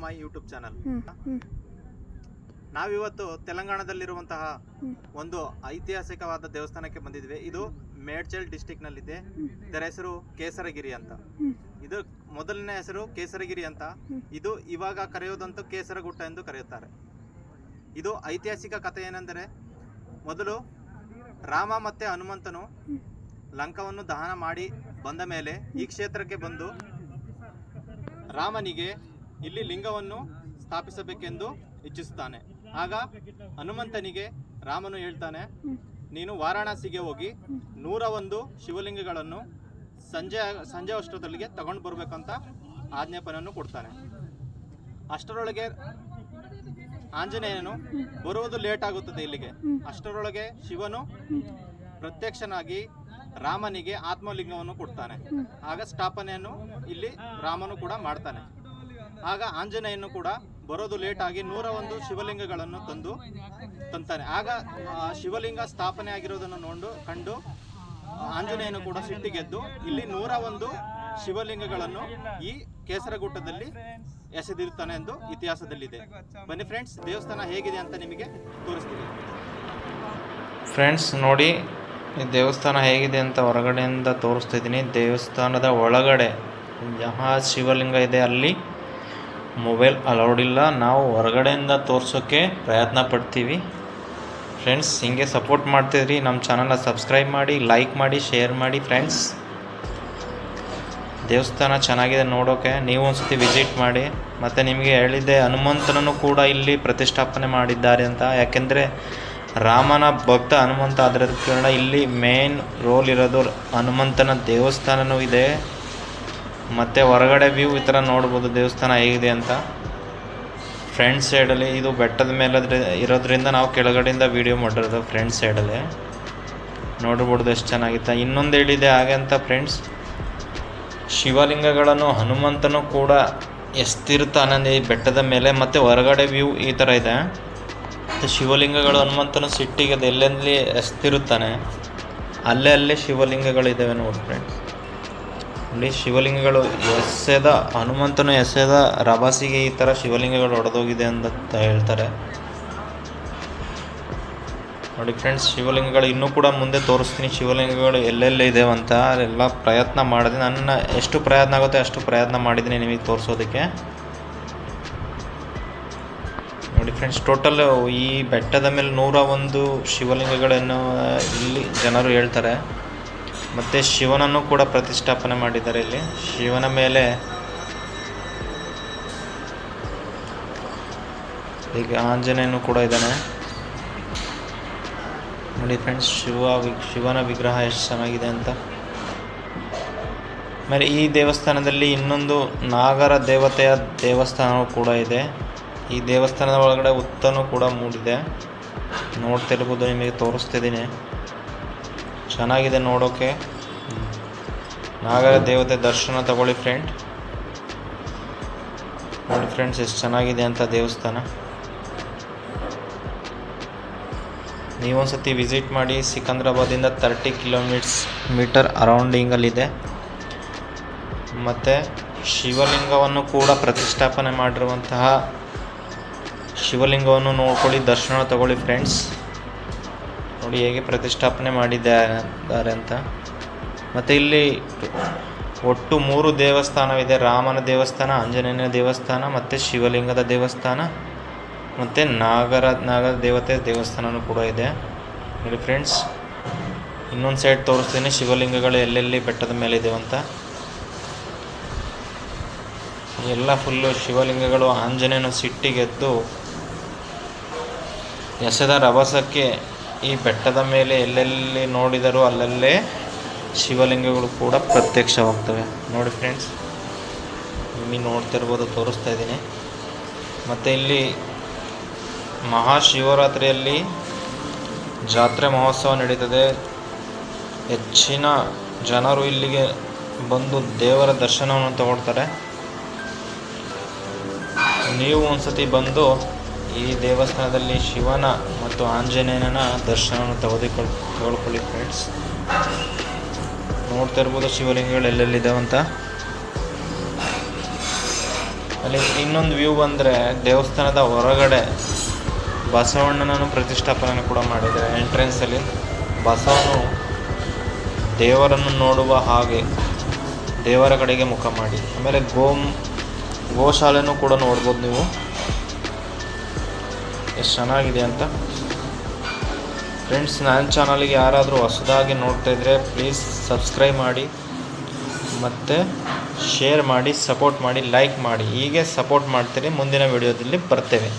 My YouTube channel. ನಾವಿವತ್ತು ತೆಲಂಗಾಣದಲ್ಲಿರುವಂತಹ ಒಂದು ಐತಿಹಾಸಿಕವಾದ ದೇವಸ್ಥಾನಕ್ಕೆ ಬಂದಿದ್ವಿ. ಇದು ಮೇಡ್ಚಲ್ ಡಿಸ್ಟಿಕ್ ನಲ್ಲಿದೆ. ಇದರ ಹೆಸರು ಕೇಸರಗಿರಿ ಅಂತ. ಇದು ಮೊದಲನೇ ಹೆಸರು ಕೇಸರಗಿರಿ ಅಂತ. ಇದು ಇವಾಗ ಕರೆಯೋದಂತೂ ಕೇಸರಗುಟ್ಟ ಎಂದು ಕರೆಯುತ್ತಾರೆ. ಇದು ಐತಿಹಾಸಿಕ ಕಥೆ ಏನೆಂದರೆ, ಮೊದಲು ರಾಮ ಮತ್ತೆ ಹನುಮಂತನು ಲಂಕಾವನ್ನು ದಹನ ಮಾಡಿ ಬಂದ ಮೇಲೆ ಈ ಕ್ಷೇತ್ರಕ್ಕೆ ಬಂದು ರಾಮನಿಗೆ ಇಲ್ಲಿ ಲಿಂಗವನ್ನು ಸ್ಥಾಪಿಸಬೇಕೆಂದು ಇಚ್ಛಿಸುತ್ತಾನೆ. ಆಗ ಹನುಮಂತನಿಗೆ ರಾಮನು ಹೇಳ್ತಾನೆ, ನೀನು ವಾರಾಣಸಿಗೆ ಹೋಗಿ 101 ಶಿವಲಿಂಗಗಳನ್ನು ಸಂಜೆ ಅಷ್ಟೊತ್ತಲ್ಲಿಗೆ ತಗೊಂಡು ಬರಬೇಕಂತ ಆಜ್ಞಾಪನೆಯನ್ನು ಕೊಡ್ತಾನೆ. ಅಷ್ಟರೊಳಗೆ ಆಂಜನೇಯನು ಬರುವುದು ಲೇಟ್ ಆಗುತ್ತದೆ ಇಲ್ಲಿಗೆ. ಅಷ್ಟರೊಳಗೆ ಶಿವನು ಪ್ರತ್ಯಕ್ಷನಾಗಿ ರಾಮನಿಗೆ ಆತ್ಮಲಿಂಗವನ್ನು ಕೊಡ್ತಾನೆ. ಆಗ ಸ್ಥಾಪನೆಯನ್ನು ಇಲ್ಲಿ ರಾಮನು ಕೂಡ ಮಾಡ್ತಾನೆ. ಆಗ ಆಂಜನೇಯನು ಕೂಡ ಬರೋದು ಲೇಟ್ ಆಗಿ 101 ಶಿವಲಿಂಗಗಳನ್ನು ತಂತಾನೆ. ಆಗ ಶಿವಲಿಂಗ ಸ್ಥಾಪನೆ ಆಗಿರೋದನ್ನು ಕಂಡು ಆಂಜನೇಯನು ಕೂಡ ಸಿಟ್ಟಿಗೆದ್ದು ಇಲ್ಲಿ 101 ಶಿವಲಿಂಗಗಳನ್ನು ಈ ಕೇಸರಗುಟ್ಟದಲ್ಲಿ ಎಸೆದಿರುತ್ತಾನೆ ಎಂದು ಇತಿಹಾಸದಲ್ಲಿದೆ. ಬನ್ನಿ ಫ್ರೆಂಡ್ಸ್, ದೇವಸ್ಥಾನ ಹೇಗಿದೆ ಅಂತ ನಿಮಗೆ ತೋರಿಸ್ತೀವಿ. ಫ್ರೆಂಡ್ಸ್ ನೋಡಿ, ಈ ದೇವಸ್ಥಾನ ಹೇಗಿದೆ ಅಂತ ಹೊರಗಡೆಯಿಂದ ತೋರಿಸ್ತಿದ್ದೀನಿ. ದೇವಸ್ಥಾನದ ಒಳಗಡೆ ಯಾವ ಶಿವಲಿಂಗ ಇದೆ ಅಲ್ಲಿ ಮೊಬೈಲ್ ಅಲೌಡ್ ಇಲ್ಲ. ನಾವು ಹೊರಗಡೆಯಿಂದ ತೋರಿಸೋಕ್ಕೆ ಪ್ರಯತ್ನ ಪಡ್ತೀವಿ. ಫ್ರೆಂಡ್ಸ್, ಹಿಂಗೆ ಸಪೋರ್ಟ್ ಮಾಡ್ತಿದ್ರಿ. ನಮ್ಮ ಚಾನಲ್ನ ಸಬ್ಸ್ಕ್ರೈಬ್ ಮಾಡಿ, ಲೈಕ್ ಮಾಡಿ, ಶೇರ್ ಮಾಡಿ. ಫ್ರೆಂಡ್ಸ್, ದೇವಸ್ಥಾನ ಚೆನ್ನಾಗಿದೆ ನೋಡೋಕ್ಕೆ. ನೀವು ಒಂದ್ಸತಿ ವಿಸಿಟ್ ಮಾಡಿ. ಮತ್ತು ನಿಮಗೆ ಹೇಳಿದ್ದೆ, ಹನುಮಂತನನ್ನು ಕೂಡ ಇಲ್ಲಿ ಪ್ರತಿಷ್ಠಾಪನೆ ಮಾಡಿದ್ದಾರೆ ಅಂತ. ಯಾಕೆಂದರೆ ರಾಮನ ಭಕ್ತ ಹನುಮಂತ ಅದರ ಕಾರಣ ಇಲ್ಲಿ ಮೇನ್ ರೋಲ್ ಇರೋದು ಹನುಮಂತನ ದೇವಸ್ಥಾನವೂ ಇದೆ. ಮತ್ತು ಹೊರಗಡೆ ವ್ಯೂ ಈ ಥರ ನೋಡ್ಬೋದು ದೇವಸ್ಥಾನ ಹೇಗಿದೆ ಅಂತ. ಫ್ರಂಟ್ ಸೈಡಲ್ಲಿ ಇದು ಬೆಟ್ಟದ ಮೇಲೆ ಇರೋದ್ರಿಂದ ನಾವು ಕೆಳಗಡೆಯಿಂದ ವೀಡಿಯೋ ಮಾಡಿರೋದು. ಫ್ರಂಟ್ ಸೈಡಲ್ಲಿ ನೋಡ್ಬೋದು ಎಷ್ಟು ಚೆನ್ನಾಗಿತ್ತು. ಇನ್ನೊಂದು ಹೇಳಿದೆ ಹಾಗೆ ಅಂತ ಫ್ರೆಂಡ್ಸ್, ಶಿವಲಿಂಗಗಳನ್ನು ಹನುಮಂತನೂ ಕೂಡ ಎಸ್ತಿರ್ತಾನೆ ಈ ಬೆಟ್ಟದ ಮೇಲೆ. ಮತ್ತು ಹೊರಗಡೆ ವ್ಯೂ ಈ ಥರ ಇದೆ. ಶಿವಲಿಂಗಗಳು ಹನುಮಂತನು ಸಿಟ್ಟಿಗೆ ಎಲ್ಲೆಲ್ಲಿ ಎಸ್ತಿರುತ್ತಾನೆ ಅಲ್ಲೇ ಶಿವಲಿಂಗಗಳಿದ್ದಾವೆ ನೋಡಿ ಫ್ರೆಂಡ್ಸ್. ಇಲ್ಲಿ ಶಿವಲಿಂಗಗಳು ಹನುಮಂತನು ಎಸೆದ ರಭಸಿಗೆ ಈ ಥರ ಶಿವಲಿಂಗಗಳು ಹೊಡೆದೋಗಿದೆ ಅಂತ ಹೇಳ್ತಾರೆ ನೋಡಿ ಫ್ರೆಂಡ್ಸ್. ಶಿವಲಿಂಗಗಳು ಇನ್ನೂ ಕೂಡ ಮುಂದೆ ತೋರಿಸ್ತೀನಿ. ಶಿವಲಿಂಗಗಳು ಎಲ್ಲೆಲ್ಲಿ ಇದ್ದೇವೆ ಅಂತ ಎಲ್ಲ ಪ್ರಯತ್ನ ಮಾಡಿದೆ. ನನ್ನ ಎಷ್ಟು ಪ್ರಯತ್ನ ಆಗುತ್ತೆ ಅಷ್ಟು ಪ್ರಯತ್ನ ಮಾಡಿದ್ದೀನಿ ನಿಮಗೆ ತೋರಿಸೋದಕ್ಕೆ. ನೋಡಿ ಫ್ರೆಂಡ್ಸ್, ಟೋಟಲ್ ಈ ಬೆಟ್ಟದ ಮೇಲೆ 101 ಶಿವಲಿಂಗಗಳನ್ನು ಇಲ್ಲಿ ಜನರು ಹೇಳ್ತಾರೆ. ಮತ್ತು ಶಿವನನ್ನು ಕೂಡ ಪ್ರತಿಷ್ಠಾಪನೆ ಮಾಡಿದ್ದಾರೆ ಇಲ್ಲಿ. ಶಿವನ ಮೇಲೆ ಈಗ ಆಂಜನೇಯನು ಕೂಡ ಇದ್ದಾನೆ ನೋಡಿ ಫ್ರೆಂಡ್ಸ್. ಶಿವನ ವಿಗ್ರಹ ಎಷ್ಟು ಚೆನ್ನಾಗಿದೆ ಅಂತ. ಆಮೇಲೆ ಈ ದೇವಸ್ಥಾನದಲ್ಲಿ ಇನ್ನೊಂದು ನಾಗರ ದೇವತೆಯ ದೇವಸ್ಥಾನವೂ ಕೂಡ ಇದೆ. ಈ ದೇವಸ್ಥಾನದ ಒಳಗಡೆ ಹುತ್ತನೂ ಕೂಡ ಮೂಡಿದೆ. ನೋಡ್ತಿರ್ಬೋದು, ನಿಮಗೆ ತೋರಿಸ್ತಿದ್ದೀನಿ. ಚೆನ್ನಾಗಿದೆ ನೋಡೋಕ್ಕೆ. ನಾಗರ ದೇವತೆ ದರ್ಶನ ತಗೊಳ್ಳಿ ಫ್ರೆಂಡ್. ನೋಡಿ ಫ್ರೆಂಡ್ಸ್, ಎಷ್ಟು ಚೆನ್ನಾಗಿದೆ ಅಂತ ದೇವಸ್ಥಾನ. ನೀವೊಂದ್ಸತಿ ವಿಸಿಟ್ ಮಾಡಿ. ಸಿಕಂದ್ರಾಬಾದಿಂದ 30 ಕಿಲೋಮೀಟರ್ ಅರೌಂಡಿಂಗಲ್ಲಿದೆ. ಮತ್ತು ಶಿವಲಿಂಗವನ್ನು ಕೂಡ ಪ್ರತಿಷ್ಠಾಪನೆ ಮಾಡಿರುವಂತಹ ಶಿವಲಿಂಗವನ್ನು ನೋಡ್ಕೊಳ್ಳಿ, ದರ್ಶನ ತಗೊಳ್ಳಿ ಫ್ರೆಂಡ್ಸ್. ನೋಡಿ ಹೇಗೆ ಪ್ರತಿಷ್ಠಾಪನೆ ಮಾಡಿದ್ದಾರೆ ಅಂತ. ಮತ್ತು ಇಲ್ಲಿ ಒಟ್ಟು 3 ದೇವಸ್ಥಾನವಿದೆ. ರಾಮನ ದೇವಸ್ಥಾನ, ಆಂಜನೇಯನ ದೇವಸ್ಥಾನ ಮತ್ತು ಶಿವಲಿಂಗದ ದೇವಸ್ಥಾನ ಮತ್ತು ನಾಗರ ದೇವತೆ ದೇವಸ್ಥಾನವೂ ಕೂಡ ಇದೆ ನೋಡಿ ಫ್ರೆಂಡ್ಸ್. ಇನ್ನೊಂದು ಸೈಡ್ ತೋರಿಸ್ತೀನಿ ಶಿವಲಿಂಗಗಳು ಎಲ್ಲೆಲ್ಲಿ ಬೆಟ್ಟದ ಮೇಲೆ ಇದೇವಂತ. ಎಲ್ಲ ಫುಲ್ಲು ಶಿವಲಿಂಗಗಳು ಆಂಜನೇಯನ ಸಿಟ್ಟಿಗೆದ್ದು ಎಸೆದ ರಭಸಕ್ಕೆ ಈ ಬೆಟ್ಟದ ಮೇಲೆ ಎಲ್ಲೆಲ್ಲಿ ನೋಡಿದರೂ ಅಲ್ಲಲ್ಲೇ ಶಿವಲಿಂಗಗಳು ಕೂಡ ಪ್ರತ್ಯಕ್ಷವಾಗ್ತವೆ ನೋಡಿ ಫ್ರೆಂಡ್ಸ್. ನಿಮಗೆ ನೋಡ್ತಿರ್ಬೋದು, ತೋರಿಸ್ತಾ ಇದ್ದೀನಿ. ಮತ್ತು ಇಲ್ಲಿ ಮಹಾಶಿವರಾತ್ರಿಯಲ್ಲಿ ಜಾತ್ರೆ ಮಹೋತ್ಸವ ನಡೀತದೆ. ಹೆಚ್ಚಿನ ಜನರು ಇಲ್ಲಿಗೆ ಬಂದು ದೇವರ ದರ್ಶನವನ್ನು ತಗೊಳ್ತಾರೆ. ನೀವು ಒಂದ್ಸತಿ ಬಂದು ಈ ದೇವಸ್ಥಾನದಲ್ಲಿ ಶಿವನ ಮತ್ತು ಆಂಜನೇಯನ ದರ್ಶನವನ್ನು ತೆಗೆದುಕೊಳ್ಳಿ ಫ್ರೆಂಡ್ಸ್. ನೋಡ್ತಾ ಇರ್ಬೋದು ಶಿವಲಿಂಗಗಳು ಎಲ್ಲೆಲ್ಲಿದ್ದಾವೆ ಅಂತ. ಅಲ್ಲಿ ಇನ್ನೊಂದು ವ್ಯೂ ಬಂದರೆ ದೇವಸ್ಥಾನದ ಹೊರಗಡೆ ಬಸವಣ್ಣನನ್ನು ಪ್ರತಿಷ್ಠಾಪನೆ ಕೂಡ ಮಾಡಿದ್ದಾರೆ. ಎಂಟ್ರೆನ್ಸಲ್ಲಿ ಬಸವನು ದೇವರನ್ನು ನೋಡುವ ಹಾಗೆ ದೇವರ ಕಡೆಗೆ ಮುಖ ಮಾಡಿ. ಆಮೇಲೆ ಗೋಶಾಲೆನೂ ಕೂಡ ನೋಡ್ಬೋದು ನೀವು ಎಷ್ಟು ಚೆನ್ನಾಗಿದೆ ಅಂತ. ಫ್ರೆಂಡ್ಸ್, ನನ್ನ ಚಾನಲ್ಗೆ ಯಾರಾದರೂ ಹೊಸದಾಗಿ ನೋಡ್ತಾ ಇದ್ದರೆ ಪ್ಲೀಸ್ ಸಬ್ಸ್ಕ್ರೈಬ್ ಮಾಡಿ ಮತ್ತು ಶೇರ್ ಮಾಡಿ, ಸಪೋರ್ಟ್ ಮಾಡಿ, ಲೈಕ್ ಮಾಡಿ. ಹೀಗೆ ಸಪೋರ್ಟ್ ಮಾಡ್ತೀರಿ, ಮುಂದಿನ ವಿಡಿಯೋದಲ್ಲಿ ಬರ್ತೇವೆ.